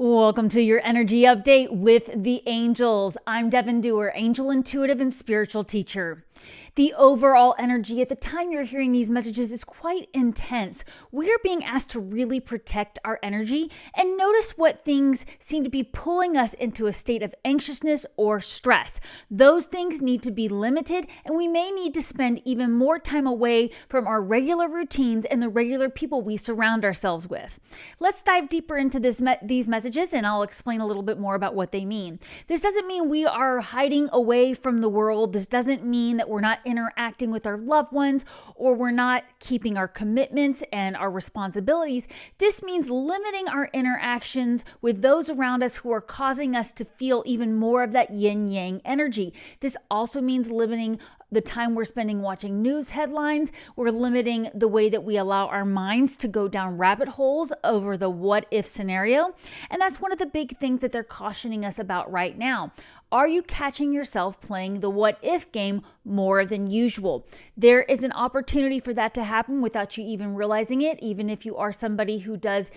Welcome to your energy update with the angels. I'm Devon Duerr, angel intuitive and spiritual teacher. The overall energy at the time you're hearing these messages is quite intense. We're being asked to really protect our energy and notice what things seem to be pulling us into a state of anxiousness or stress. Those things need to be limited, and we may need to spend even more time away from our regular routines and the regular people we surround ourselves with. Let's dive deeper into these messages, and I'll explain a little bit more about what they mean. This doesn't mean we are hiding away from the world. This doesn't mean that we're not interacting with our loved ones or we're not keeping our commitments and our responsibilities. This means limiting our interactions with those around us who are causing us to feel even more of that yin-yang energy. This also means limiting the time we're spending watching news headlines. We're limiting the way that we allow our minds to go down rabbit holes over the what if scenario. And that's one of the big things that they're cautioning us about right now. Are you catching yourself playing the what if game more than usual? There is an opportunity for that to happen without you even realizing it, even if you are somebody who does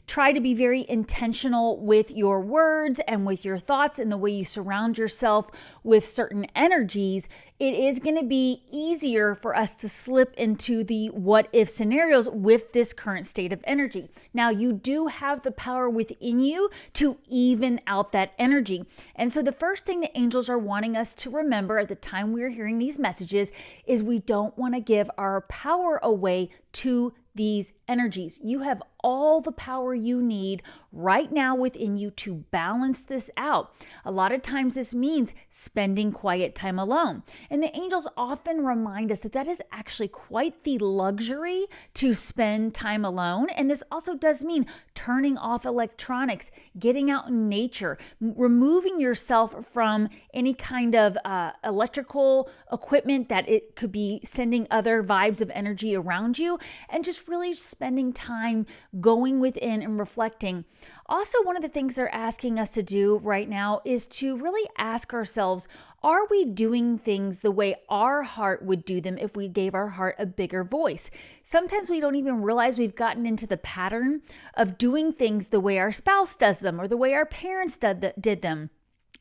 try to be very intentional with your words and with your thoughts and the way you surround yourself with certain energies. It is going to be easier for us to slip into the what if scenarios with this current state of energy. Now, you do have the power within you to even out that energy. And so the first thing the angels are wanting us to remember at the time we're hearing these messages is we don't want to give our power away to these energies. You have all the power you need right now within you to balance this out. A lot of times this means spending quiet time alone. And the angels often remind us that that is actually quite the luxury to spend time alone. And this also does mean turning off electronics, getting out in nature, removing yourself from any kind of electrical equipment that it could be sending other vibes of energy around you, and just really spending time going within and reflecting. Also, one of the things they're asking us to do right now is to really ask ourselves, are we doing things the way our heart would do them if we gave our heart a bigger voice? Sometimes we don't even realize we've gotten into the pattern of doing things the way our spouse does them or the way our parents did them.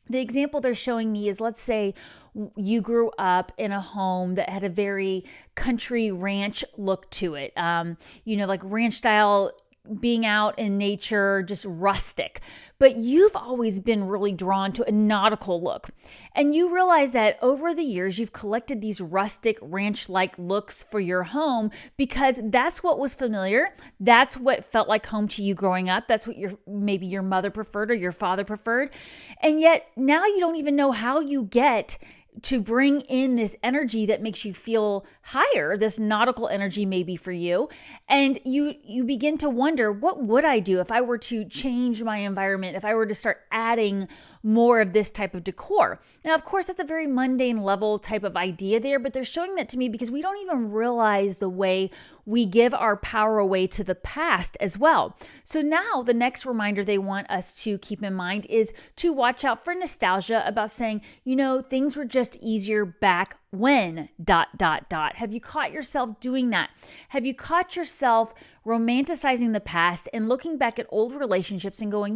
The example they're showing me is, let's say you grew up in a home that had a very country ranch look to it. Like ranch style, being out in nature, just rustic. But you've always been really drawn to a nautical look. And you realize that over the years, you've collected these rustic ranch-like looks for your home because that's what was familiar. That's what felt like home to you growing up. That's what maybe your mother preferred or your father preferred. And yet now you don't even know how you get to bring in this energy that makes you feel higher, this nautical energy maybe for you. And you begin to wonder, what would I do if I were to change my environment, if I were to start adding more of this type of decor? Now, of course, that's a very mundane level type of idea there, but they're showing that to me because we don't even realize the way we give our power away to the past as well. So now the next reminder they want us to keep in mind is to watch out for nostalgia about saying, things were just easier back when ... Have you caught yourself doing that? Have you caught yourself romanticizing the past and looking back at old relationships and going,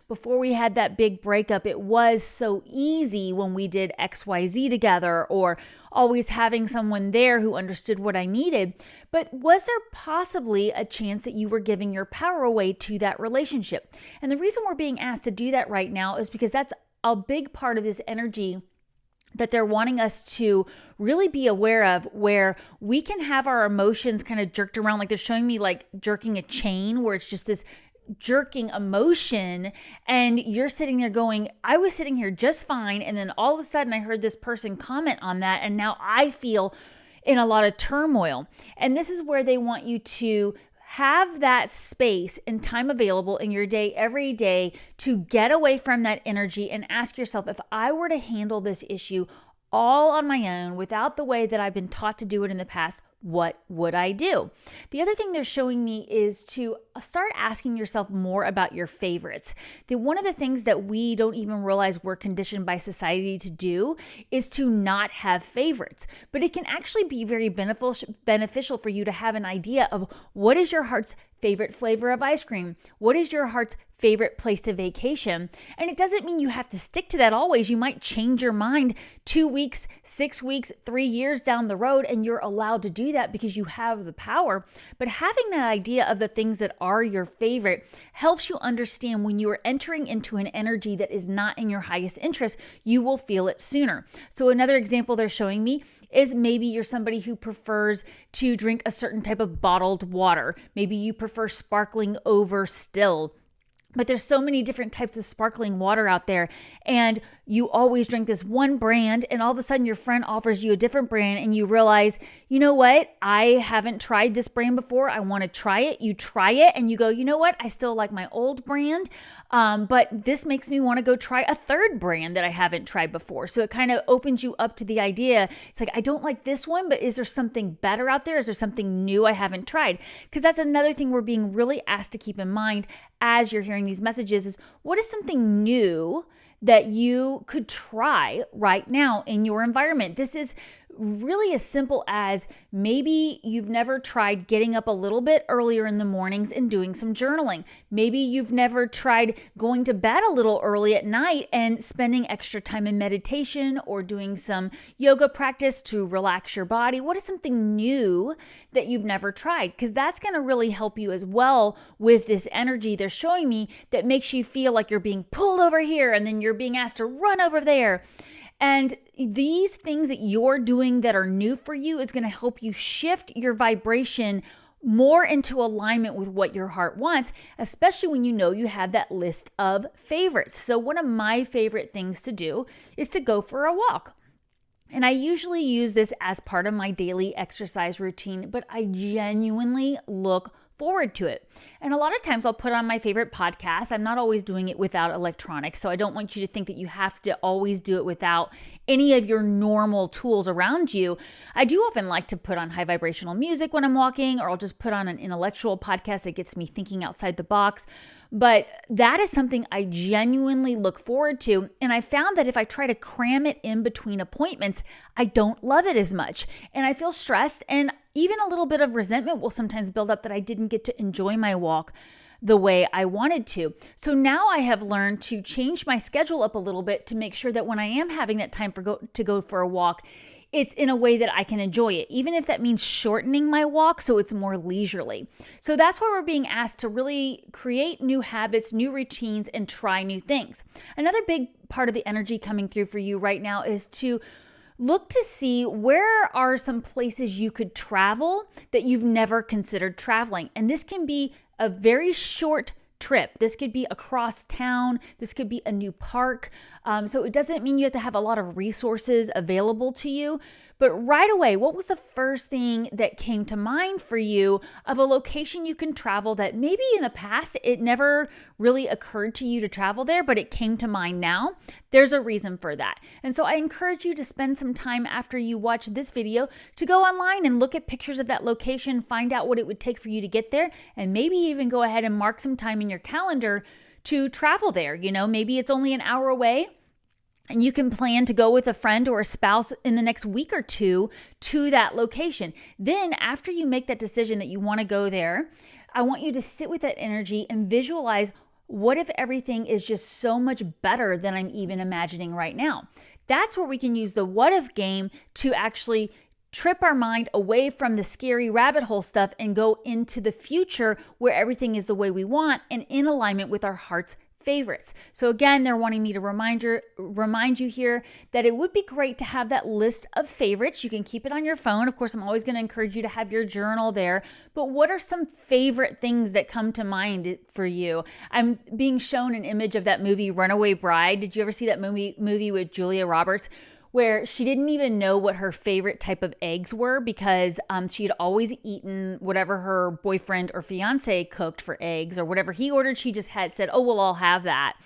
before we had that big breakup, it was so easy when we did XYZ together, or always having someone there who understood what I needed. But was there possibly a chance that you were giving your power away to that relationship? And the reason we're being asked to do that right now is because that's a big part of this energy that they're wanting us to really be aware of, where we can have our emotions kind of jerked around. Like they're showing me like jerking a chain where it's just this jerking emotion, and you're sitting there going, I was sitting here just fine, and then all of a sudden I heard this person comment on that, and now I feel in a lot of turmoil. And this is where they want you to have that space and time available in your day every day to get away from that energy and ask yourself, if I were to handle this issue all on my own without the way that I've been taught to do it in the past, what would I do? The other thing they're showing me is to start asking yourself more about your favorites. One of the things that we don't even realize we're conditioned by society to do is to not have favorites. But it can actually be very beneficial for you to have an idea of what is your heart's favorite flavor of ice cream? What is your heart's favorite place to vacation? And it doesn't mean you have to stick to that always. You might change your mind 2 weeks, 6 weeks, 3 years down the road, and you're allowed to do that because you have the power. But having that idea of the things that are your favorite helps you understand when you are entering into an energy that is not in your highest interest, you will feel it sooner. So another example they're showing me is maybe you're somebody who prefers to drink a certain type of bottled water. Maybe you prefer sparkling over still. But there's so many different types of sparkling water out there, and you always drink this one brand, and all of a sudden your friend offers you a different brand, and you realize, you know what? I haven't tried this brand before. I want to try it. You try it, and you go, you know what? I still like my old brand, but this makes me want to go try a third brand that I haven't tried before. So it kind of opens you up to the idea. It's like, I don't like this one, but is there something better out there? Is there something new I haven't tried? Because that's another thing we're being really asked to keep in mind as you're hearing these messages is what is something new that you could try right now in your environment? This is really as simple as maybe you've never tried getting up a little bit earlier in the mornings and doing some journaling. Maybe you've never tried going to bed a little early at night and spending extra time in meditation or doing some yoga practice to relax your body. What is something new that you've never tried? Because that's going to really help you as well with this energy they're showing me that makes you feel like you're being pulled over here and then you're being asked to run over there. And these things that you're doing that are new for you is going to help you shift your vibration more into alignment with what your heart wants, especially when you know you have that list of favorites. So one of my favorite things to do is to go for a walk. And I usually use this as part of my daily exercise routine, but I genuinely look forward to it. And a lot of times I'll put on my favorite podcast. I'm not always doing it without electronics, so I don't want you to think that you have to always do it without any of your normal tools around you. I do often like to put on high vibrational music when I'm walking, or I'll just put on an intellectual podcast that gets me thinking outside the box. But that is something I genuinely look forward to. And I found that if I try to cram it in between appointments, I don't love it as much. And I feel stressed, and even a little bit of resentment will sometimes build up that I didn't get to enjoy my walk the way I wanted to. So now I have learned to change my schedule up a little bit to make sure that when I am having that time to go for a walk, it's in a way that I can enjoy it, even if that means shortening my walk so it's more leisurely. So that's why we're being asked to really create new habits, new routines, and try new things. Another big part of the energy coming through for you right now is to look to see where are some places you could travel that you've never considered traveling. And this can be a very short trip. This could be across town. This could be a new park. So it doesn't mean you have to have a lot of resources available to you. But right away, what was the first thing that came to mind for you of a location you can travel that maybe in the past it never really occurred to you to travel there, but it came to mind now? There's a reason for that. And so I encourage you to spend some time after you watch this video to go online and look at pictures of that location, find out what it would take for you to get there, and maybe even go ahead and mark some time in your calendar to travel there. You know, maybe it's only an hour away, and you can plan to go with a friend or a spouse in the next week or two to that location. Then after you make that decision that you want to go there, I want you to sit with that energy and visualize, what if everything is just so much better than I'm even imagining right now? That's where we can use the what if game to actually trip our mind away from the scary rabbit hole stuff and go into the future where everything is the way we want and in alignment with our heart's favorites. So again, they're wanting me to remind you here that it would be great to have that list of favorites. You can keep it on your phone. Of course, I'm always going to encourage you to have your journal there. But what are some favorite things that come to mind for you? I'm being shown an image of that movie Runaway Bride. Did you ever see that movie with Julia Roberts, where she didn't even know what her favorite type of eggs were because she had always eaten whatever her boyfriend or fiance cooked for eggs, or whatever he ordered, she just had said, oh, well, I'll have that.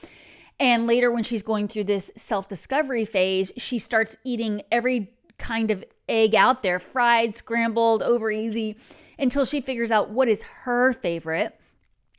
And later when she's going through this self-discovery phase, she starts eating every kind of egg out there, fried, scrambled, over easy, until she figures out what is her favorite.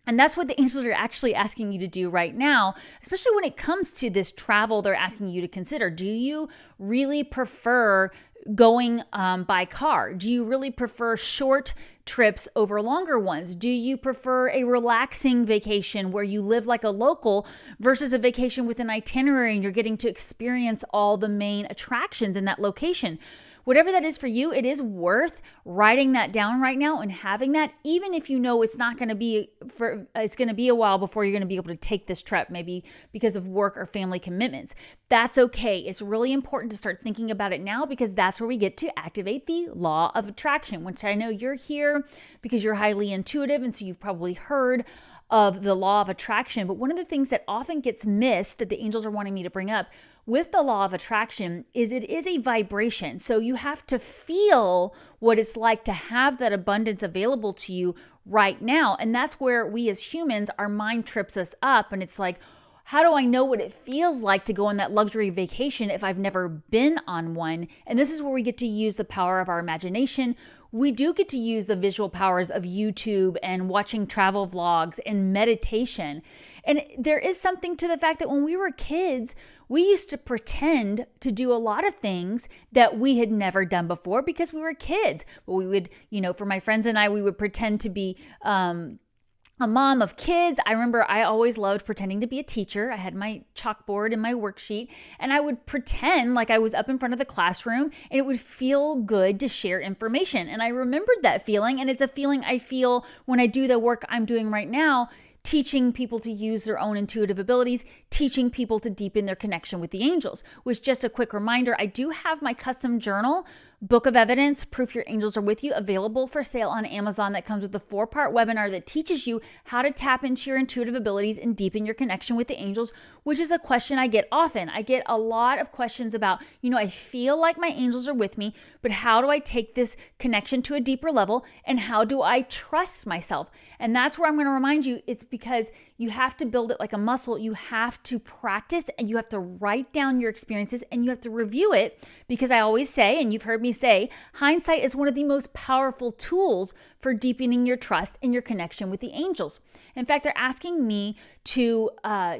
And that's what the angels are actually asking you to do right now, especially when it comes to this travel they're asking you to consider. Do you really prefer going by car? Do you really prefer short trips over longer ones? Do you prefer a relaxing vacation where you live like a local versus a vacation with an itinerary and you're getting to experience all the main attractions in that location? Whatever that is for you, it is worth writing that down right now and having that, even if you know it's going to be a while before you're going to be able to take this trip, maybe because of work or family commitments. That's okay. It's really important to start thinking about it now, because that's where we get to activate the law of attraction, which I know you're here because you're highly intuitive, and so you've probably heard of the law of attraction. But one of the things that often gets missed that the angels are wanting me to bring up with the law of attraction is it is a vibration. So you have to feel what it's like to have that abundance available to you right now. And that's where we as humans, our mind trips us up. And it's like, how do I know what it feels like to go on that luxury vacation if I've never been on one? And this is where we get to use the power of our imagination. We do get to use the visual powers of YouTube and watching travel vlogs and meditation. And there is something to the fact that when we were kids, we used to pretend to do a lot of things that we had never done before because we were kids. But we would, for my friends and I, we would pretend to be a mom of kids. I remember I always loved pretending to be a teacher. I had my chalkboard and my worksheet, and I would pretend like I was up in front of the classroom, and it would feel good to share information. And I remembered that feeling, and it's a feeling I feel when I do the work I'm doing right now, teaching people to use their own intuitive abilities, teaching people to deepen their connection with the angels. Which, just a quick reminder, I do have my custom journal, Book of Evidence, Proof Your Angels Are With You, available for sale on Amazon. That comes with a 4-part webinar that teaches you how to tap into your intuitive abilities and deepen your connection with the angels, which is a question I get often. I get a lot of questions about, I feel like my angels are with me, but how do I take this connection to a deeper level, and how do I trust myself? And that's where I'm going to remind you, it's because you have to build it like a muscle. You have to practice, and you have to write down your experiences, and you have to review it, because I always say, and you've heard me say, hindsight is one of the most powerful tools for deepening your trust and your connection with the angels. In fact, they're asking me to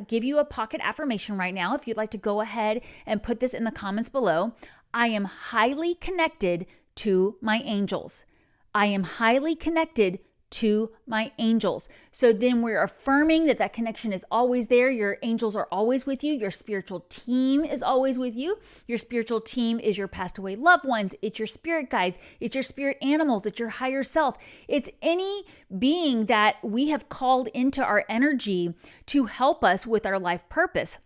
give you a pocket affirmation right now. If you'd like to go ahead and put this in the comments below. I am highly connected to my angels. I am highly connected to my angels. So then we're affirming that connection is always there. Your angels are always with you. Your spiritual team is always with you. Your spiritual team is your passed away loved ones. It's your spirit guides. It's your spirit animals. It's your higher self. It's any being that we have called into our energy to help us with our life purpose.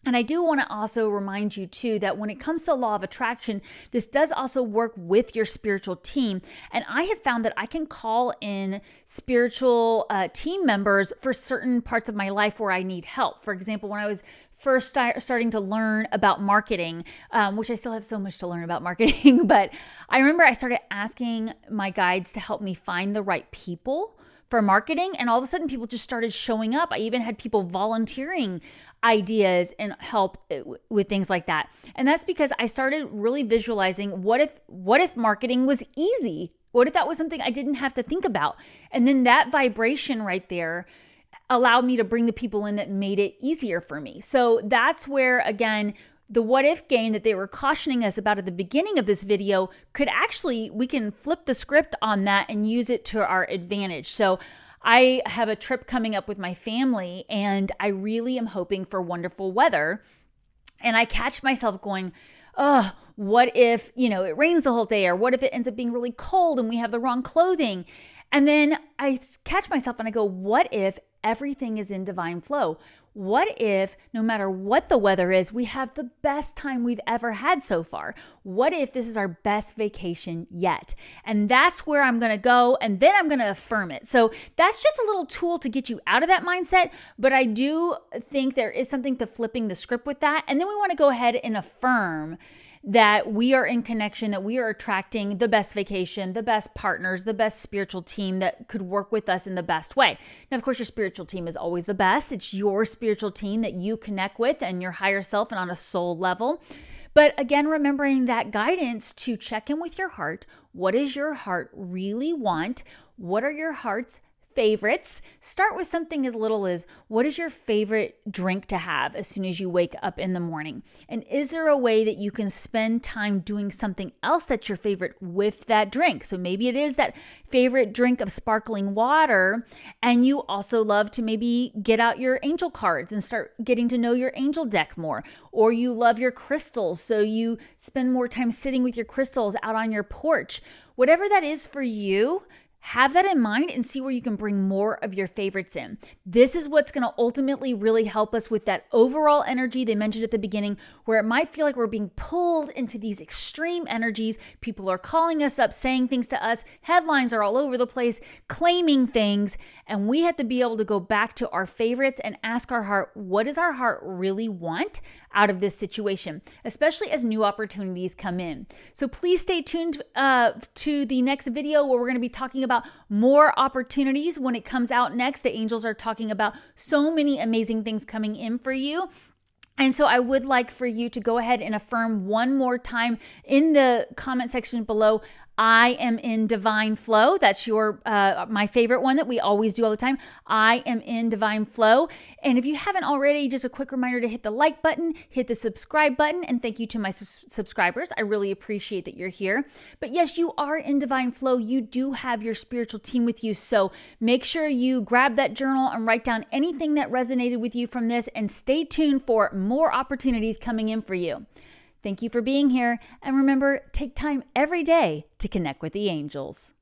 And I do want to also remind you too that when it comes to law of attraction, this does also work with your spiritual team. And I have found that I can call in spiritual team members for certain parts of my life where I need help. For example, when I was first starting to learn about marketing, which I still have so much to learn about marketing, but I remember I started asking my guides to help me find the right people for marketing, and all of a sudden people just started showing up. I even had people volunteering ideas and help with things like that. And that's because I started really visualizing what if marketing was easy? What if that was something I didn't have to think about? And then that vibration right there allowed me to bring the people in that made it easier for me. So that's where, again, the what if game that they were cautioning us about at the beginning of this video we can flip the script on that and use it to our advantage. So I have a trip coming up with my family, and I really am hoping for wonderful weather. And I catch myself going, oh, what if, it rains the whole day? Or what if it ends up being really cold and we have the wrong clothing? And then I catch myself and I go, what if everything is in divine flow? What if no matter what the weather is, we have the best time we've ever had so far? What if this is our best vacation yet? And that's where I'm going to go, and then I'm going to affirm it. So that's just a little tool to get you out of that mindset, but I do think there is something to flipping the script with that. And then we want to go ahead and affirm that we are in connection, that we are attracting the best vacation, the best partners, the best spiritual team that could work with us in the best way. Now, of course, your spiritual team is always the best. It's your spiritual team that you connect with and your higher self and on a soul level. But again, remembering that guidance to check in with your heart. What does your heart really want? What are your heart's favorites? Start with something as little as, what is your favorite drink to have as soon as you wake up in the morning? And is there a way that you can spend time doing something else that's your favorite with that drink? So maybe it is that favorite drink of sparkling water, and you also love to maybe get out your angel cards and start getting to know your angel deck more. Or you love your crystals, so you spend more time sitting with your crystals out on your porch. Whatever that is for you, have that in mind and see where you can bring more of your favorites in. This is what's going to ultimately really help us with that overall energy they mentioned at the beginning, where it might feel like we're being pulled into these extreme energies. People are calling us up, saying things to us. Headlines are all over the place, claiming things. And we have to be able to go back to our favorites and ask our heart, what does our heart really want out of this situation, especially as new opportunities come in. So please stay tuned to the next video where we're going to be talking about more opportunities when it comes out next. The angels are talking about so many amazing things coming in for you. And so I would like for you to go ahead and affirm one more time in the comment section below, I am in divine flow. That's my favorite one that we always do all the time. I am in divine flow. And if you haven't already, just a quick reminder to hit the like button, hit the subscribe button, and thank you to my subscribers. I really appreciate that you're here. But yes, you are in divine flow. You do have your spiritual team with you. So make sure you grab that journal and write down anything that resonated with you from this, and stay tuned for more opportunities coming in for you. Thank you for being here. And remember, take time every day to connect with the angels.